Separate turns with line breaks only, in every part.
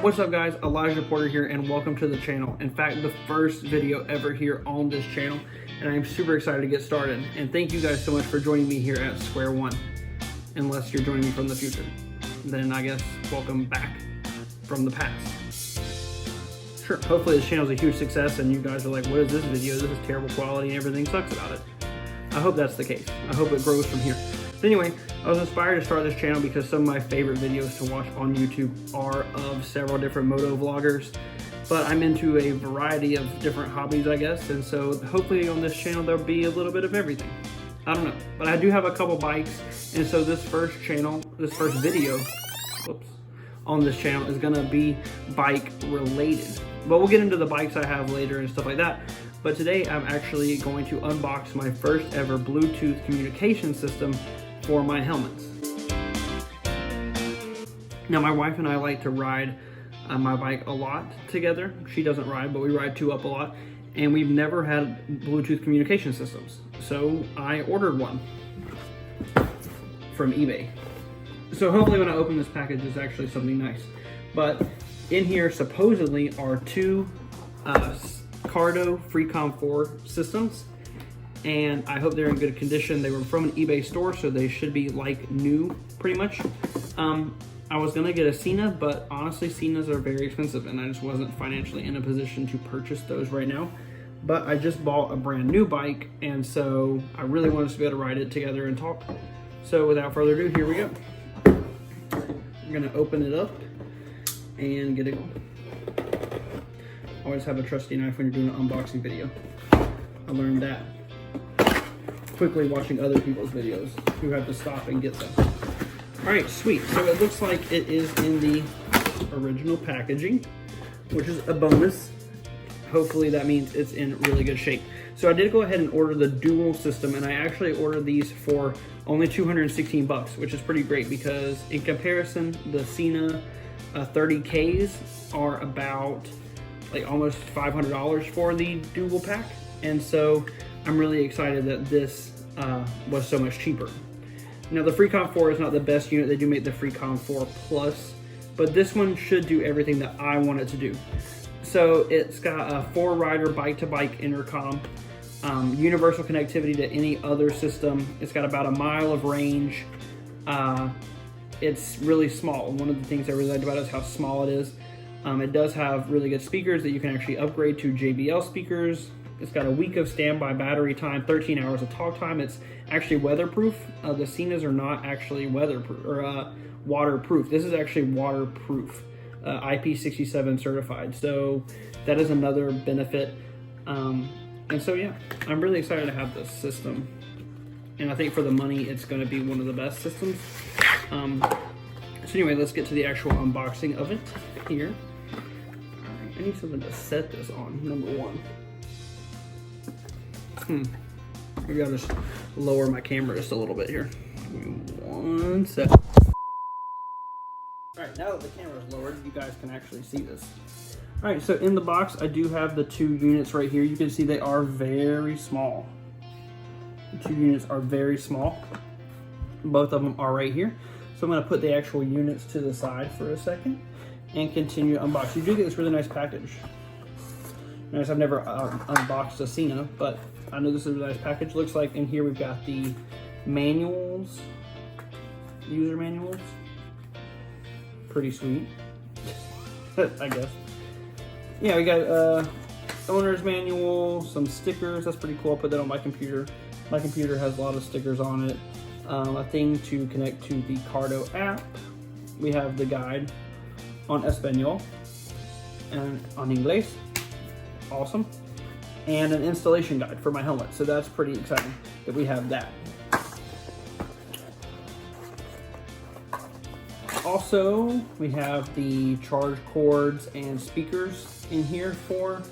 What's up guys, Elijah Porter here and welcome to the channel. In fact, the first video ever here on this channel, and I'm super excited to get started. And thank you guys so much for joining me here at square one. Unless you're joining me from the future, then I guess welcome back from the past. Sure, hopefully this channel is a huge success and you guys are like, what is this video? This is terrible quality and everything sucks about it. I hope that's the case. I hope it grows from here. But anyway, I was inspired to start this channel because some of my favorite videos to watch on YouTube are of several different moto vloggers, but I'm into a variety of different hobbies, I guess, and so hopefully on this channel there'll be a little bit of everything. I don't know, but I do have a couple bikes, and so this first video, on this channel is gonna be bike related. But we'll get into the bikes I have later and stuff like that. But today I'm actually going to unbox my first ever Bluetooth communication system for my helmets. Now my wife and I like to ride my bike a lot together. She doesn't ride, but we ride two up a lot. And we've never had Bluetooth communication systems. So I ordered one from eBay. So hopefully when I open this package it's actually something nice. But in here supposedly are two Cardo Freecom 4 systems, and I hope they're in good condition. They were from an eBay store, so they should be like new, pretty much. I was gonna get a Cena, but honestly, Cenas are very expensive, and I just wasn't financially in a position to purchase those right now. But I just bought a brand new bike, and so I really wanted us to be able to ride it together and talk. So without further ado, here we go. I'm gonna open it up and get it going. Always have a trusty knife when you're doing an unboxing video. I learned that quickly watching other people's videos who have to stop and get them. All right, sweet. So it looks like it is in the original packaging, which is a bonus. Hopefully that means it's in really good shape. So I did go ahead and order the dual system, and I actually ordered these for only 216 bucks, which is pretty great because in comparison, the Cena 30Ks are about like almost $500 for the dual pack. And so I'm really excited that this was so much cheaper. Now the Freecom 4 is not the best unit. They do make the Freecom 4 Plus, but this one should do everything that I want it to do. So it's got a 4-rider bike-to-bike intercom, universal connectivity to any other system. It's got about a mile of range. It's really small. One of the things I really liked about it is how small it is. It does have really good speakers that you can actually upgrade to JBL speakers. It's got a week of standby battery time, 13 hours of talk time. It's actually weatherproof. The Cenas are not actually weatherproof or waterproof. This is actually waterproof, IP67 certified. So that is another benefit. And so yeah, I'm really excited to have this system. And I think for the money, it's going to be one of the best systems. So anyway, let's get to the actual unboxing of it here. I need something to set this on, number one. Maybe I'll just lower my camera just a little bit here. Give me 1 sec. All right, now that the camera is lowered, you guys can actually see this. All right, so in the box, I do have the two units right here. You can see they are very small. The two units are very small. Both of them are right here. So I'm gonna put the actual units to the side for a second and continue to unbox. You do get this really nice package. Nice, I've never unboxed a Cena, but I know this is a really nice package. Looks like in here we've got the manuals, user manuals. Pretty sweet, I guess. Yeah, we got owner's manual, some stickers. That's pretty cool. I'll put that on my computer. My computer has a lot of stickers on it. A thing to connect to the Cardo app. We have the guide on Espanol and on English. Awesome. And an installation guide for my helmet. So that's pretty exciting that we have that. Also, we have the charge cords and speakers in here for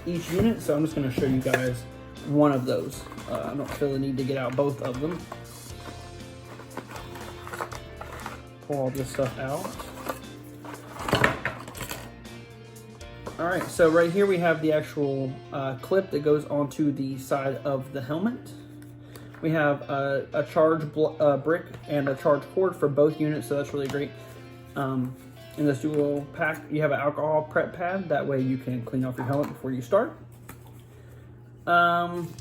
each unit. So I'm just going to show you guys one of those. I don't feel the need to get out both of them. Pull all this stuff out. All right, so right here we have the actual clip that goes onto the side of the helmet. We have a charge brick and a charge cord for both units, so that's really great. And In this dual pack, you have an alcohol prep pad. That way you can clean off your helmet before you start.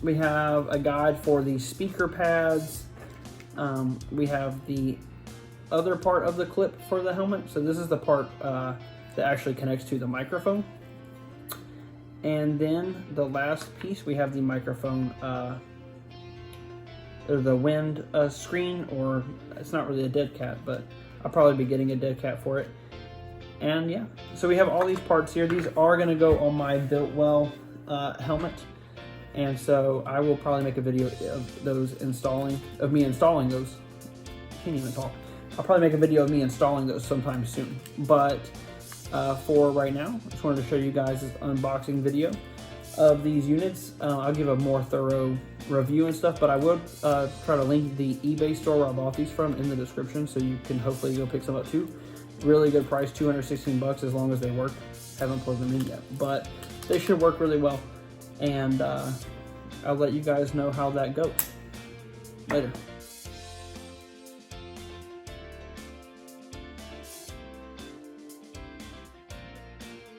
We have a guide for the speaker pads. We have the other part of the clip for the helmet. So this is the part that actually connects to the microphone. And then the last piece, we have the microphone, or the wind screen, or it's not really a dead cat, but I'll probably be getting a dead cat for it. And yeah, so we have all these parts here. These are gonna go on my Built Well helmet. And so I will probably make a video of those of me installing those. Can't even talk. I'll probably make a video of me installing those sometime soon. But for right now, I just wanted to show you guys this unboxing video of these units. I'll give a more thorough review and stuff, but I will try to link the eBay store where I bought these from in the description, so you can hopefully go pick some up too. Really good price, 216 bucks as long as they work. Haven't plugged them in yet, but they should work really well. And I'll let you guys know how that goes later.